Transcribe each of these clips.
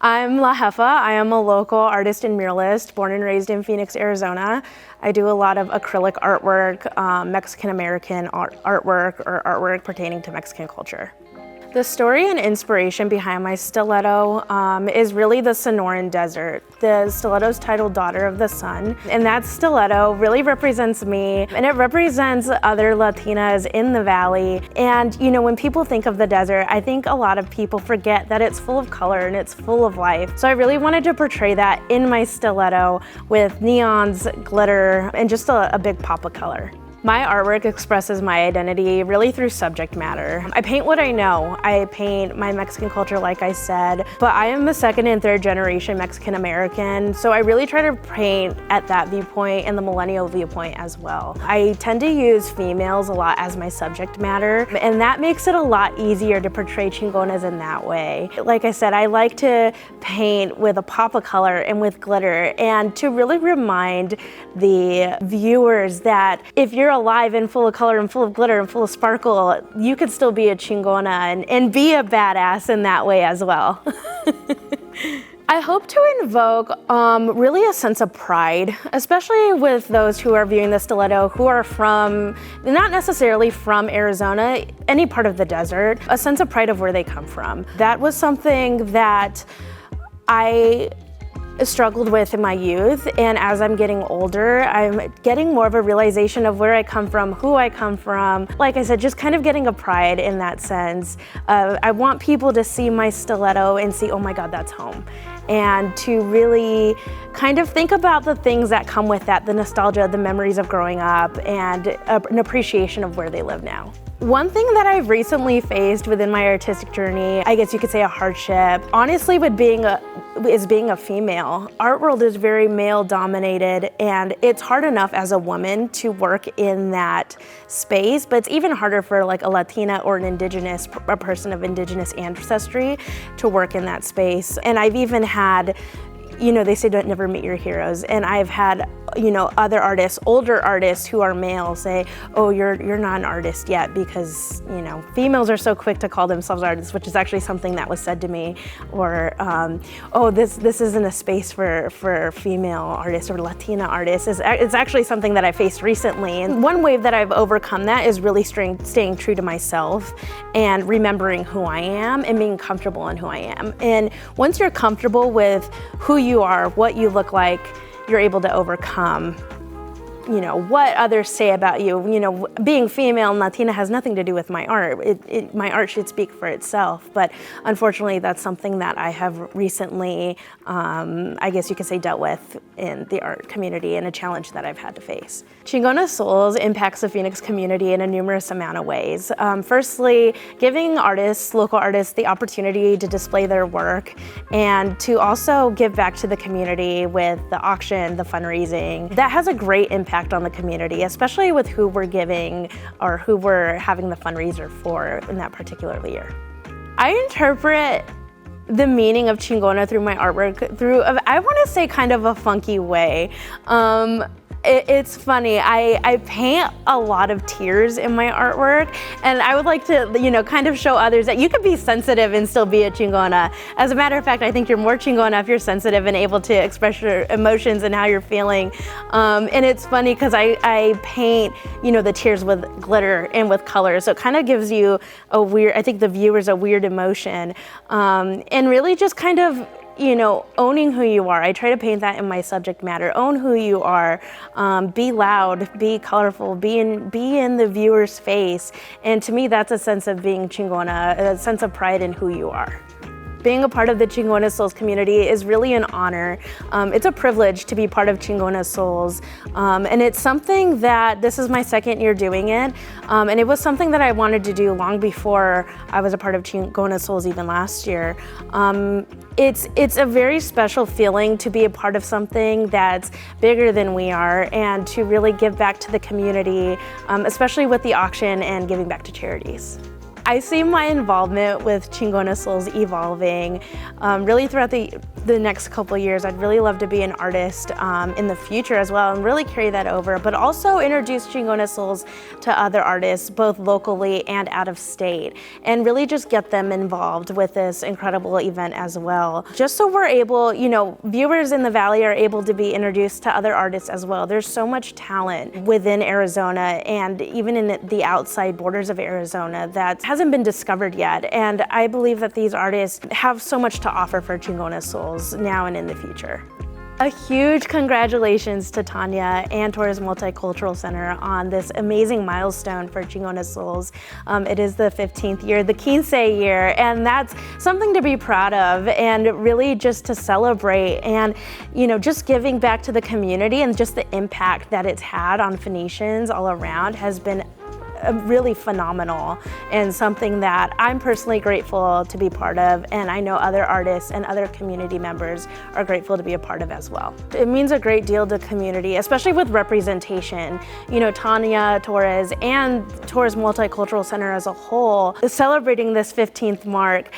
I'm La Jefa. I am a local artist and muralist, born and raised in Phoenix, Arizona. I do a lot of acrylic artwork, Mexican-American artwork, or artwork pertaining to Mexican culture. The story and inspiration behind my stiletto is really the Sonoran Desert. The stiletto's titled Daughter of the Sun, and that stiletto really represents me, and it represents other Latinas in the valley. And you know, when people think of the desert, I think a lot of people forget that it's full of color and it's full of life. So I really wanted to portray that in my stiletto with neons, glitter, and just a big pop of color. My artwork expresses my identity really through subject matter. I paint what I know. I paint my Mexican culture, like I said, but I am a second and third generation Mexican American, so I really try to paint at that viewpoint and the millennial viewpoint as well. I tend to use females a lot as my subject matter, and that makes it a lot easier to portray Chingonas in that way. Like I said, I like to paint with a pop of color and with glitter, and to really remind the viewers that if you're alive and full of color and full of glitter and full of sparkle, you could still be a Chingona and be a badass in that way as well. I hope to invoke really a sense of pride, especially with those who are viewing the stiletto who are from, not necessarily from Arizona, any part of the desert, a sense of pride of where they come from. That was something that I struggled with in my youth, and as I'm getting older, I'm getting more of a realization of where I come from, who I come from. Like I said, just kind of getting a pride in that sense. I want people to see my stiletto and see, oh my God, that's home. And to really kind of think about the things that come with that, the nostalgia, the memories of growing up, and an appreciation of where they live now. One thing that I've recently faced within my artistic journey, I guess you could say a hardship, honestly, with being a female. Art world is very male dominated, and it's hard enough as a woman to work in that space, but it's even harder for like a Latina or a person of indigenous ancestry to work in that space. And I've even had, you know, they say don't never meet your heroes, and I've had, you know, other artists, older artists who are male say, oh, you're not an artist yet, because, you know, females are so quick to call themselves artists, which is actually something that was said to me. Or, oh, this isn't a space for female artists or Latina artists. It's actually something that I faced recently. And one way that I've overcome that is really staying true to myself and remembering who I am and being comfortable in who I am. And once you're comfortable with who you are, what you look like, you're able to overcome, you know, what others say about you. You know, being female and Latina has nothing to do with my art. My art should speak for itself, but unfortunately that's something that I have recently, I guess you could say, dealt with in the art community, and a challenge that I've had to face. Chingona Souls impacts the Phoenix community in a numerous amount of ways. Firstly, giving artists, local artists, the opportunity to display their work and to also give back to the community with the auction, the fundraising. That has a great impact on the community, especially with who we're giving or who we're having the fundraiser for in that particular year. I interpret the meaning of Chingona through my artwork through, I want to say, kind of a funky way. It's funny, I paint a lot of tears in my artwork, and I would like to, you know, kind of show others that you can be sensitive and still be a Chingona. As a matter of fact, I think you're more Chingona if you're sensitive and able to express your emotions and how you're feeling. And it's funny because I paint, you know, the tears with glitter and with color, so it kind of gives you a weird, I think the viewers, a weird emotion. And really just kind of, you know, owning who you are. I try to paint that in my subject matter. Own who you are. Be loud, be colorful, be in the viewer's face. And to me, that's a sense of being Chingona, a sense of pride in who you are. Being a part of the Chingona Souls community is really an honor. It's a privilege to be part of Chingona Souls. And it's something that, this is my second year doing it. And it was something that I wanted to do long before I was a part of Chingona Souls, even last year. It's a very special feeling to be a part of something that's bigger than we are, and to really give back to the community, especially with the auction and giving back to charities. I see my involvement with Chingona Souls evolving really throughout the next couple of years. I'd really love to be an artist in the future as well and really carry that over, but also introduce Chingona Souls to other artists, both locally and out of state, and really just get them involved with this incredible event as well. Just so we're able, you know, viewers in the Valley are able to be introduced to other artists as well. There's so much talent within Arizona and even in the outside borders of Arizona that hasn't been discovered yet. And I believe that these artists have so much to offer for Chingona Souls now and in the future. A huge congratulations to Tanya and Torres Multicultural Center on this amazing milestone for Chingona Souls. It is the 15th year, the 15 year, and that's something to be proud of and really just to celebrate and, you know, just giving back to the community and just the impact that it's had on Phoenicians all around has been really phenomenal and something that I'm personally grateful to be part of, and I know other artists and other community members are grateful to be a part of as well. It means a great deal to the community, especially with representation. You know, Tanya Torres and Torres Multicultural Center as a whole, celebrating this 15th mark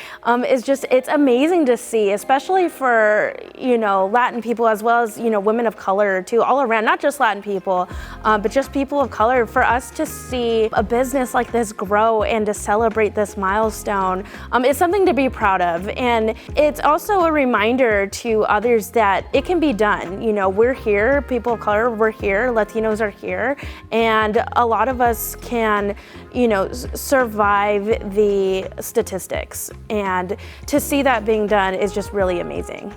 is just, it's amazing to see, especially for, you know, Latin people as well as, you know, women of color too, all around, not just Latin people, but just people of color, for us to see a business like this grow and to celebrate this milestone is something to be proud of. And it's also a reminder to others that it can be done. You know, we're here, people of color, we're here, Latinos are here, and a lot of us can, you know, survive the statistics. And to see that being done is just really amazing.